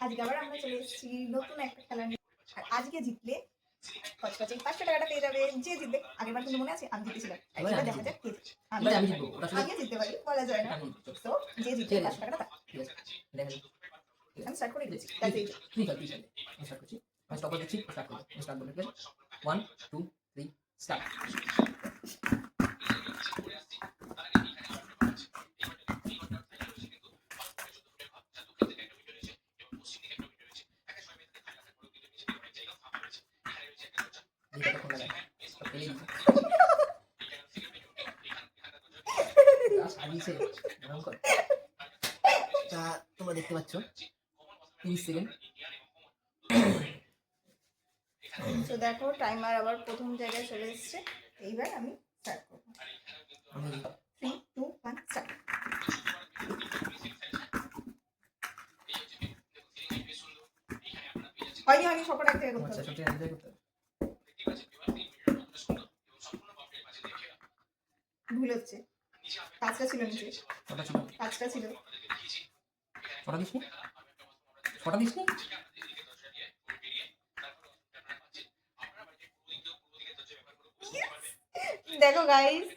আজকে আবার আমরা চলে এসেছি নতুন একটা খেলা নিয়ে। আর আজকে জিতলে কচকচে 500 টাকাটা পেয়ে যাবে যে জিতবে। আগেরবার কিন্তু মনে আছে আমি জিতেছিলাম। এবার দেখা যাক কে জিতে। আমি জিতবো। আমিও জিততে পারি, বলা যায় না। তো যে জিতবে 500 টাকাটা তার। ঠিক আছে দেখেন আমি স্টার্ট করে দিচ্ছি। ঠিক আছে আমি স্টার্ট করছি। আমি স্টপ করে দিচ্ছি, স্টার্ট করব। স্টার্ট বলে 1 2 3 স্টার্ট। তোমরা দেখতে পাচ্ছ 30 সেকেন্ড। তো দেখো টাইমার আবার প্রথম জায়গায় চলে এসেছে। এইবার আমি স্টার্ট করব। 3 2 1 স্টার্ট। হয়নি সবার এক জায়গায় করতে হবে। ভুল হচ্ছে। 5টা ছিল নিচে। 5টা ছিল। ছটা দিসনি? ছটা দিসনি? দেখো গাইস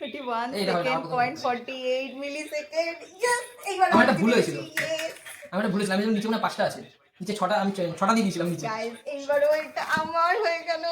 31 সেকেন্ড 0.48 মিলি সেকেন্ড। ইয়েস, এইবার আমার একটা ভুল হয়েছিল। আমি একটা ভুলেছিলাম, আমি নিচে মনে 5টা আছে, নিচে 6টা, আমি 6টা দিয়ে দিয়েছিলাম নিচে। গাইস এইবারও এটা আমার হয়ে গেল।